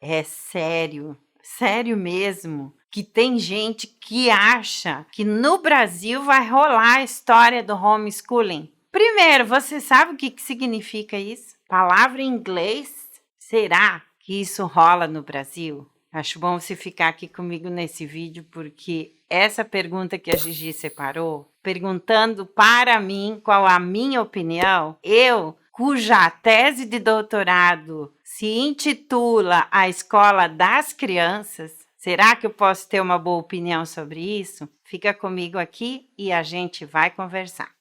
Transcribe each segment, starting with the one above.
É sério, sério mesmo, que tem gente que acha que no Brasil vai rolar a história do homeschooling. Primeiro, você sabe o que significa isso? Palavra em inglês? Será que isso rola no Brasil? Acho bom você ficar aqui comigo nesse vídeo, porque essa pergunta que a Gigi separou, perguntando para mim qual a minha opinião, cuja tese de doutorado se intitula A Escola das Crianças, será que eu posso ter uma boa opinião sobre isso? Fica comigo aqui e a gente vai conversar.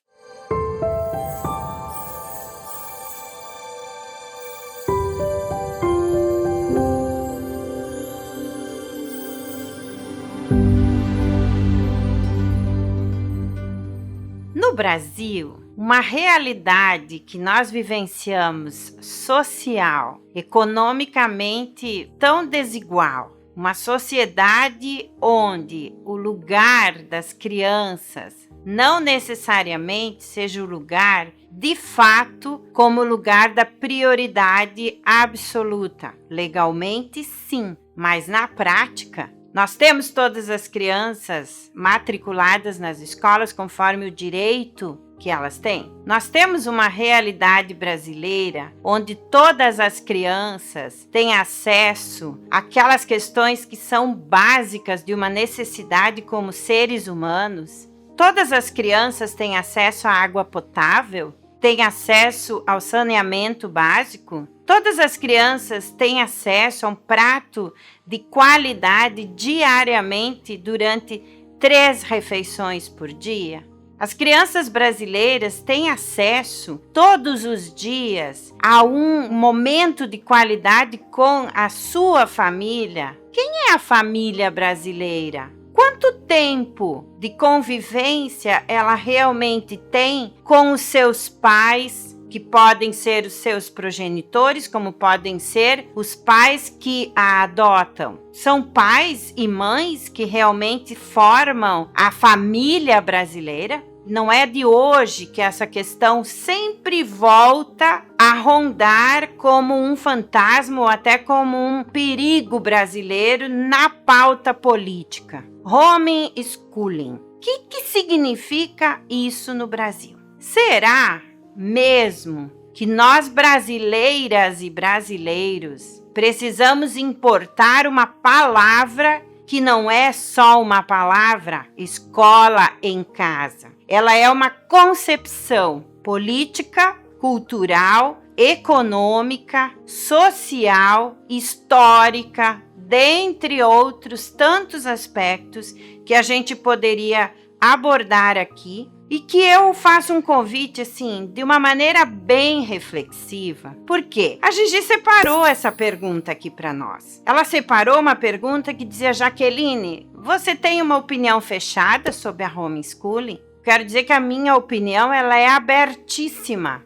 No Brasil, uma realidade que nós vivenciamos social, economicamente tão desigual, uma sociedade onde o lugar das crianças não necessariamente seja o lugar, de fato, como lugar da prioridade absoluta. Legalmente, sim, mas na prática, nós temos todas as crianças matriculadas nas escolas conforme o direito que elas têm. Nós temos uma realidade brasileira onde todas as crianças têm acesso àquelas questões que são básicas de uma necessidade como seres humanos. Todas as crianças têm acesso à água potável, têm acesso ao saneamento básico. Todas as crianças têm acesso a um prato de qualidade diariamente durante 3 refeições por dia. As crianças brasileiras têm acesso todos os dias a um momento de qualidade com a sua família. Quem é a família brasileira? Quanto tempo de convivência ela realmente tem com os seus pais, que podem ser os seus progenitores, como podem ser os pais que a adotam? São pais e mães que realmente formam a família brasileira? Não é de hoje que essa questão sempre volta a rondar como um fantasma ou até como um perigo brasileiro na pauta política. Homeschooling. O que significa isso no Brasil? Será mesmo que nós brasileiras e brasileiros precisamos importar uma palavra que não é só uma palavra, escola em casa? Ela é uma concepção política, cultural, econômica, social, histórica, dentre outros tantos aspectos que a gente poderia abordar aqui, e que eu faço um convite, assim, de uma maneira bem reflexiva. Por quê? A Gigi separou essa pergunta aqui para nós. Ela separou uma pergunta que dizia: Jaqueline, você tem uma opinião fechada sobre a homeschooling? Quero dizer que a minha opinião ela é abertíssima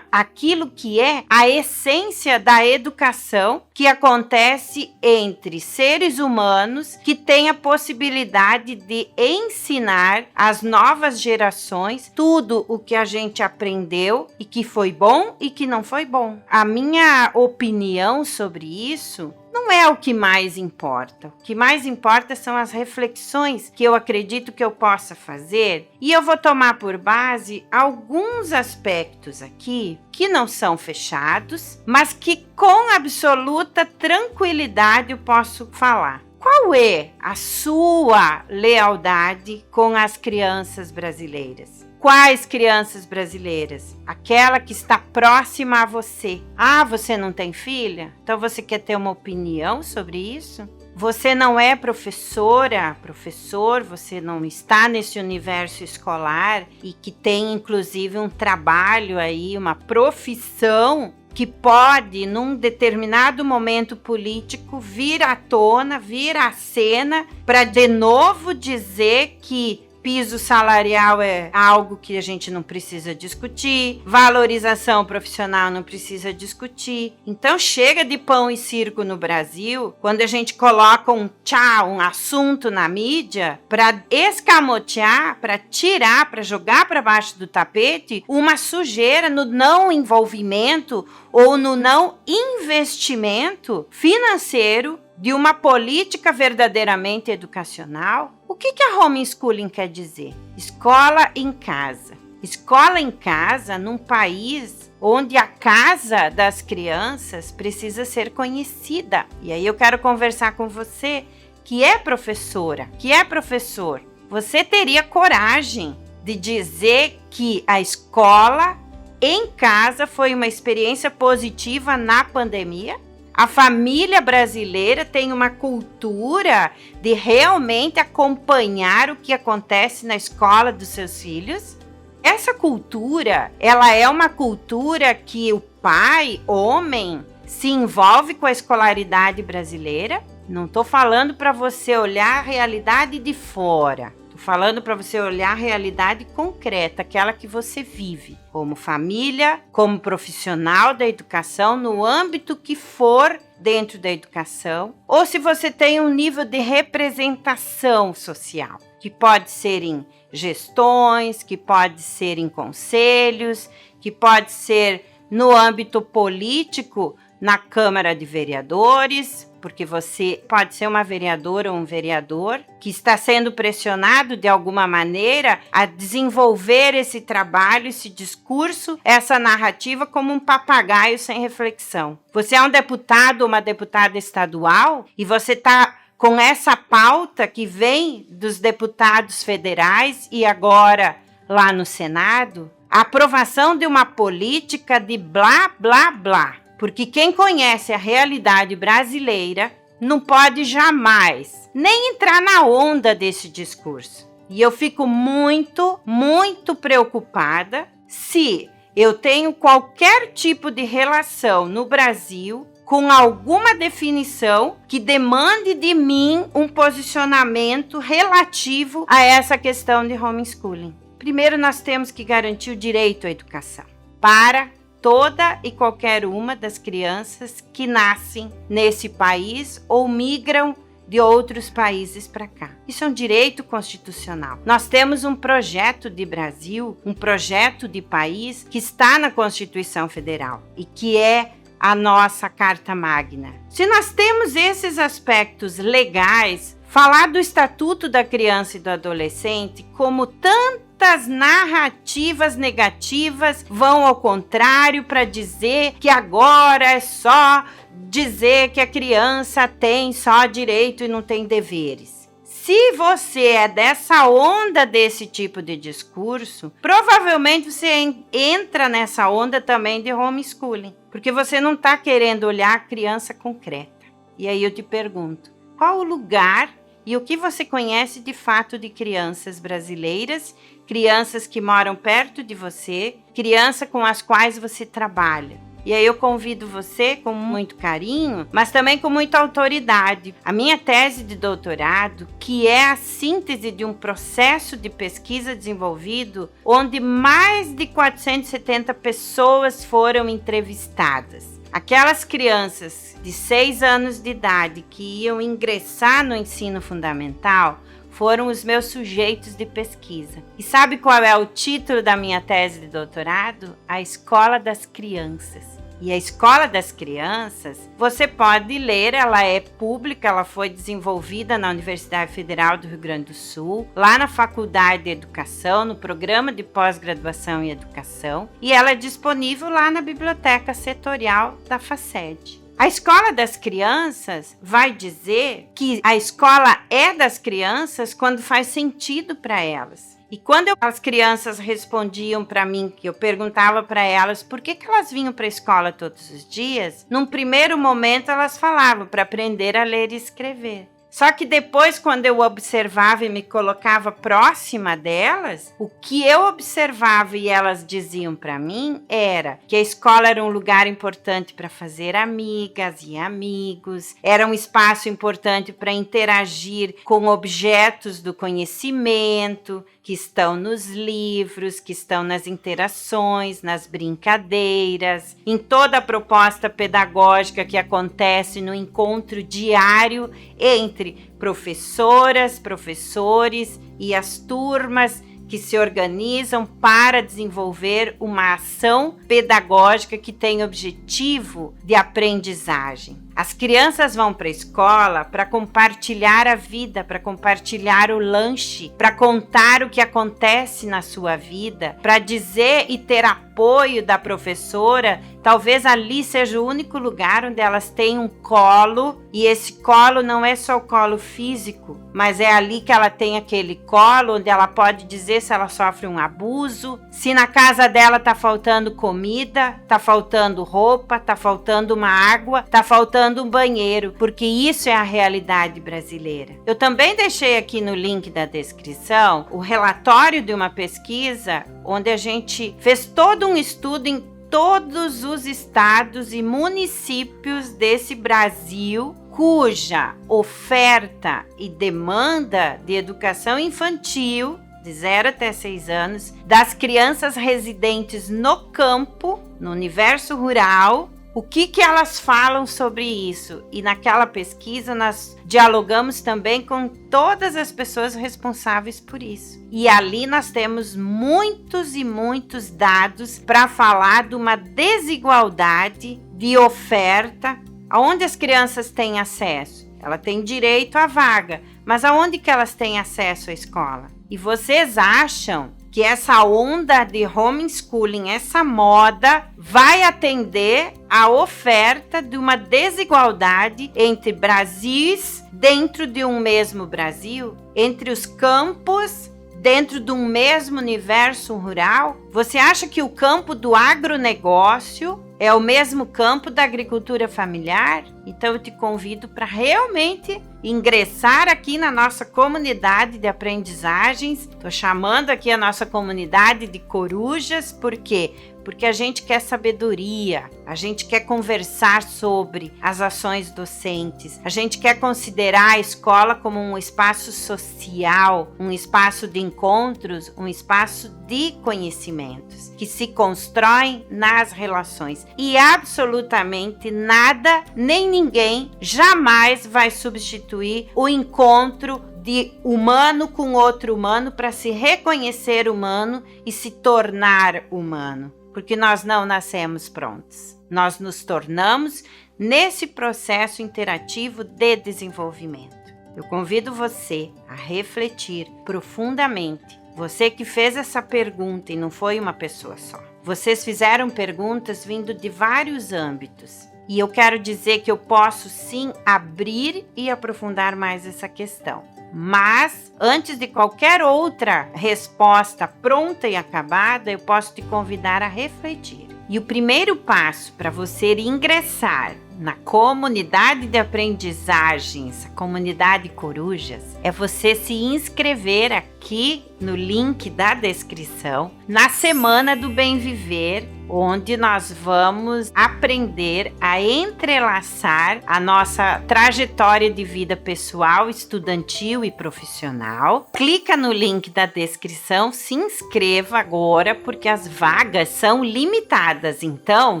àquilo que é a essência da educação que acontece entre seres humanos que têm a possibilidade de ensinar às novas gerações tudo o que a gente aprendeu e que foi bom e que não foi bom. A minha opinião sobre isso não é o que mais importa. O que mais importa são as reflexões que eu acredito que eu possa fazer, e eu vou tomar por base alguns aspectos aqui que não são fechados, mas que com absoluta tranquilidade eu posso falar. Qual é a sua lealdade com as crianças brasileiras? Quais crianças brasileiras? Aquela que está próxima a você. Ah, você não tem filha? Então você quer ter uma opinião sobre isso? Você não é professora, professor, você não está nesse universo escolar e que tem inclusive um trabalho aí, uma profissão que pode, num determinado momento político, vir à tona, vir à cena para de novo dizer que piso salarial é algo que a gente não precisa discutir, valorização profissional não precisa discutir. Então chega de pão e circo no Brasil, quando a gente coloca um assunto na mídia para escamotear, para tirar, para jogar para baixo do tapete uma sujeira no não envolvimento ou no não investimento financeiro de uma política verdadeiramente educacional. O que a homeschooling quer dizer? Escola em casa. Escola em casa num país onde a casa das crianças precisa ser conhecida. E aí eu quero conversar com você que é professora, que é professor. Você teria coragem de dizer que a escola em casa foi uma experiência positiva na pandemia? A família brasileira tem uma cultura de realmente acompanhar o que acontece na escola dos seus filhos? Essa cultura, ela é uma cultura que o pai, homem, se envolve com a escolaridade brasileira? Não estou falando para você olhar a realidade de fora. Estou falando para você olhar a realidade concreta, aquela que você vive, como família, como profissional da educação, no âmbito que for dentro da educação, ou se você tem um nível de representação social, que pode ser em gestões, que pode ser em conselhos, que pode ser no âmbito político, na Câmara de Vereadores, porque você pode ser uma vereadora ou um vereador que está sendo pressionado de alguma maneira a desenvolver esse trabalho, esse discurso, essa narrativa como um papagaio sem reflexão. Você é um deputado ou uma deputada estadual e você está com essa pauta que vem dos deputados federais e agora lá no Senado, a aprovação de uma política de blá, blá, blá. Porque quem conhece a realidade brasileira não pode jamais nem entrar na onda desse discurso. E eu fico muito, muito preocupada se eu tenho qualquer tipo de relação no Brasil com alguma definição que demande de mim um posicionamento relativo a essa questão de homeschooling. Primeiro, nós temos que garantir o direito à educação para toda e qualquer uma das crianças que nascem nesse país ou migram de outros países para cá. Isso é um direito constitucional. Nós temos um projeto de Brasil, um projeto de país que está na Constituição Federal e que é a nossa Carta Magna. Se nós temos esses aspectos legais, falar do Estatuto da Criança e do Adolescente, como tantas narrativas negativas vão ao contrário para dizer que agora é só dizer que a criança tem só direito e não tem deveres. Se você é dessa onda desse tipo de discurso, provavelmente você entra nessa onda também de homeschooling, porque você não está querendo olhar a criança concreta. E aí eu te pergunto, qual o lugar e o que você conhece de fato de crianças brasileiras, crianças que moram perto de você, crianças com as quais você trabalha? E aí eu convido você com muito carinho, mas também com muita autoridade. A minha tese de doutorado, que é a síntese de um processo de pesquisa desenvolvido, onde mais de 470 pessoas foram entrevistadas. Aquelas crianças de 6 anos de idade que iam ingressar no ensino fundamental foram os meus sujeitos de pesquisa. E sabe qual é o título da minha tese de doutorado? A Escola das Crianças. E a Escola das Crianças, você pode ler, ela é pública, ela foi desenvolvida na Universidade Federal do Rio Grande do Sul, lá na Faculdade de Educação, no Programa de Pós-Graduação em Educação, e ela é disponível lá na Biblioteca Setorial da FACED. A Escola das Crianças vai dizer que a escola é das crianças quando faz sentido para elas. E quando as crianças respondiam para mim, que eu perguntava para elas por que elas vinham para a escola todos os dias, num primeiro momento elas falavam para aprender a ler e escrever. Só que depois, quando eu observava e me colocava próxima delas, o que eu observava e elas diziam para mim era que a escola era um lugar importante para fazer amigas e amigos, era um espaço importante para interagir com objetos do conhecimento que estão nos livros, que estão nas interações, nas brincadeiras, em toda a proposta pedagógica que acontece no encontro diário entre professoras, professores e as turmas que se organizam para desenvolver uma ação pedagógica que tem objetivo de aprendizagem. As crianças vão para a escola para compartilhar a vida, para compartilhar o lanche, para contar o que acontece na sua vida, para dizer e ter apoio da professora. Talvez ali seja o único lugar onde elas têm um colo, e esse colo não é só o colo físico, mas é ali que ela tem aquele colo onde ela pode dizer se ela sofre um abuso, se na casa dela está faltando comida, está faltando roupa, está faltando uma água, está faltando um banheiro, porque isso é a realidade brasileira. Eu também deixei aqui no link da descrição o relatório de uma pesquisa onde a gente fez todo um estudo em todos os estados e municípios desse Brasil, cuja oferta e demanda de educação infantil de 0 até 6 anos, das crianças residentes no campo, no universo rural, o que elas falam sobre isso? E naquela pesquisa nós dialogamos também com todas as pessoas responsáveis por isso. E ali nós temos muitos e muitos dados para falar de uma desigualdade de oferta, aonde as crianças têm acesso. Ela tem direito à vaga, mas aonde que elas têm acesso à escola? E vocês acham que essa onda de homeschooling, essa moda, vai atender à oferta de uma desigualdade entre Brasis dentro de um mesmo Brasil? Entre os campos dentro de um mesmo universo rural? Você acha que o campo do agronegócio é o mesmo campo da agricultura familiar? Então eu te convido para realmente ingressar aqui na nossa comunidade de aprendizagens. Estou chamando aqui a nossa comunidade de corujas, por quê? Porque a gente quer sabedoria, a gente quer conversar sobre as ações docentes, a gente quer considerar a escola como um espaço social, um espaço de encontros, um espaço de conhecimentos, que se constroem nas relações. E absolutamente nada, nem ninguém, jamais vai substituir o encontro de humano com outro humano para se reconhecer humano e se tornar humano. Porque nós não nascemos prontos. Nós nos tornamos nesse processo interativo de desenvolvimento. Eu convido você a refletir profundamente. Você que fez essa pergunta e não foi uma pessoa só. Vocês fizeram perguntas vindo de vários âmbitos. E eu quero dizer que eu posso sim abrir e aprofundar mais essa questão. Mas, antes de qualquer outra resposta pronta e acabada, eu posso te convidar a refletir. E o primeiro passo para você ingressar na comunidade de aprendizagens, a comunidade Corujas, é você se inscrever aqui no link da descrição na Semana do Bem Viver, onde nós vamos aprender a entrelaçar a nossa trajetória de vida pessoal, estudantil e profissional. Clica no link da descrição, se inscreva agora, porque as vagas são limitadas, então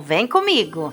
vem comigo!